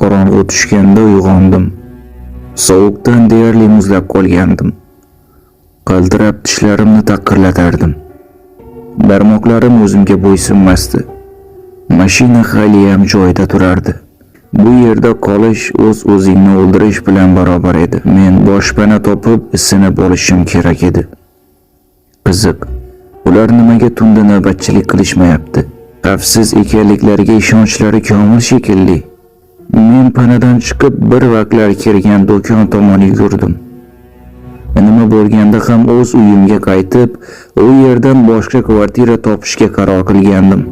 Qorong'u tushganda uyg'ondim. Sovuqdan deyarli muzlab qolgandim. Qaltirab tishlarimni taqirlatardim. Barmoqlarim o'zimga bo'ysunmasdi. Mashina haliyam joyida turardi. Bu yerda qolish o'z-o'zingni o'ldirish bilan barobar edi. Men boshpana topib isinib olishim kerak edi. Qiziq, ular nimaga tunda navbatchilik qilishmayapti? Xavfsiz ekanliklariga ishonchlari komil shekilli. Men panadan chiqib bir vaqtlar kirgan do'kon tomon yugurdim. Nima bo'lganda ham o'z uyimga qaytib, u yerdan boshqa kvartira topishga qaror qilgandim.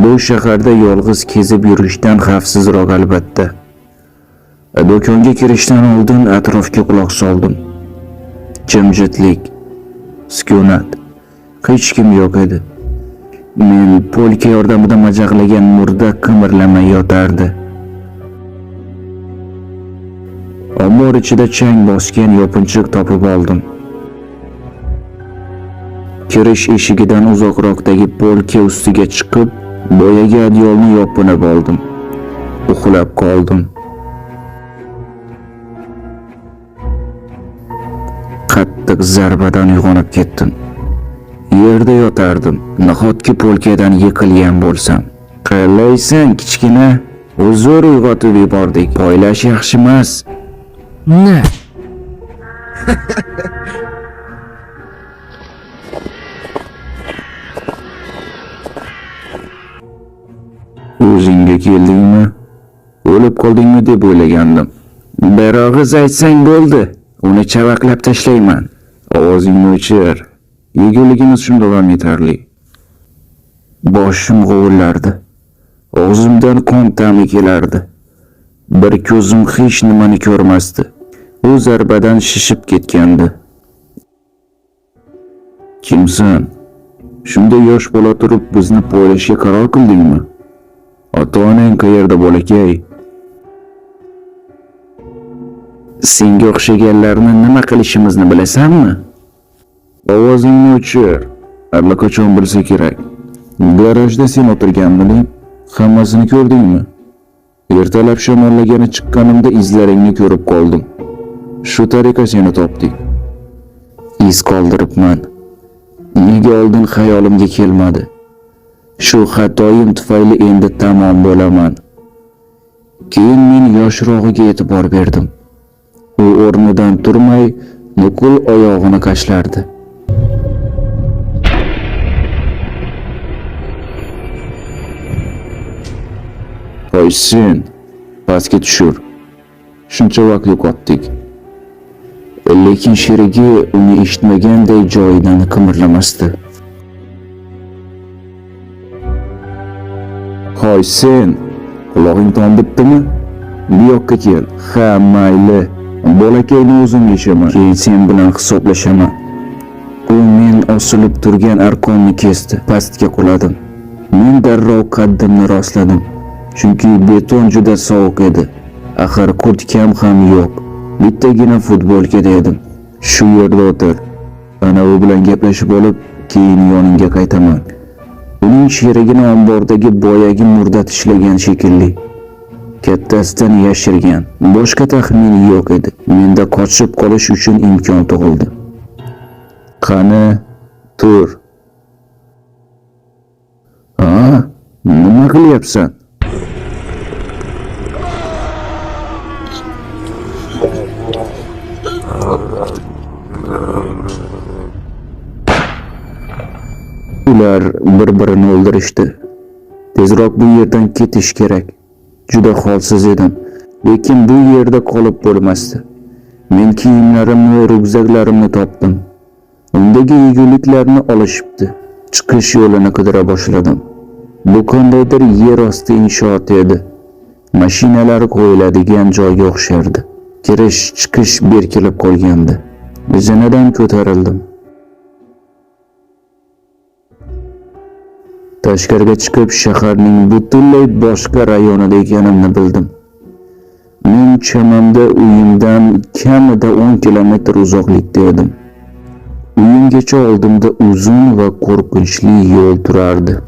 Bu shaharda yolg'iz kezib yurishdan xavfsizroq albatta. Do'konga kirishdan oldin atrofga quloq soldim. Jimjitlik, sukunat, hech kim yo'q edi. Men polka yordamida majaqlagan murda qimirlamay yotardi. Ombor ichida chang bosgan yopinchiq topib oldim. Kirish eshigidan uzoqroqdagi polka ustiga chiqib, boyaga adyolni yopinib oldim. Uxlab qoldim. Qattiq zarbadan uyg'onib ketdim. Yerda yotardim. Nahotki polkadan yiqilgan bo'lsam. Qalaysan kichkina? Huzur uyg'otib yubordik. Poylash yaxshi emas. Ne? O'zingga keldingmi? O'lib qoldingmi deb o'ylagandim. Bir og'iz aytsang bo'ldi. Uni chavaqlab tashlayman. Ovozingni o'chir. Yeguligimiz shundan yetarli. Boshim g'ovullardi. Og'zimdan qon ta'mi kelardi. Bir ko'zim hech nimani ko'rmasdi. U zarbadan shishib ketgandi. Kimsan? Shunday yosh bola turib bizni poylashga qaror qildingmi? Ota-onang qayerda bolakay? Senga o'xshaganlarni nima qilishimizni bilasanmi? Ovozingni o'chir. Allaqachon bilsa kerak. Garajda sen o'tirganmiding? Hammasini ko'rdingmi? Ertalab shamollagani chiqqanimda izlaringni ko'rib qoldim. Shu tariqa seni topdik. Iz qoldiribman. Nega oldin xayolimga kelmadi? Shu xatoyim tufayli endi tamom bo'laman. Keyin men yoshrog'iga e'tibor berdim. U o'rnidan turmay, nuqul oyog'ini qashlardi. Qo'ysin, pastga tushur. Shuncha vaqt yo'qotdik. Lekin sherigi uni eshitmaganday joyidan qimirlamasdi. Hoy sen, quloqing tondibdimi? Bu yoqqa kel. Ha, mayli. Bolakayni o'zim yeshaman. Keyin sen bilan hisoblashaman. U men osilib turgan arqonni kesdi. Pastga quladim. Men darrov qaddimni rostladim. Chunki beton juda sovuq edi. Axir kurtkam ham yo'q. Bittagina futbolkada edim. Shu yerda o'tir. Ana u bilan gaplashib olib, keyin yoningga qaytaman. Uning sherigini ombordagi boyagi murda tishlagan shekilli. Kattasidan yashirgan. Boshqa taxmini yo'q edi. Menda qochib qolish uchun imkon tug'ildi. Qani, tur. Nima qilyapsan? Ular bir-birini o'ldirishdi. Tezroq bu yerdan ketish kerak. Juda holsiz edim, lekin bu yerda qolib bo'lmasdi. Men kiyimlarimni, ryukzaklarimni topdim. Undagi yeguliklarni olishibdi. Chiqish yo'lini qidira boshladim. Bu qandaydir yer osti inshooti edi. Mashinalar qo'yiladigan joyga o'xshardi. Kirish-chiqish berkilib qolgandi. Zinadan ko'tarildim. Tashqariga chiqib shaharning butunlay boshqa rayonida ekanimni bildim. Men chamamda uyimdan kamida 10 kilometr uzoqlikda edim. Uyimgacha oldimda uzun va qo'rqinchli yo'l turardi.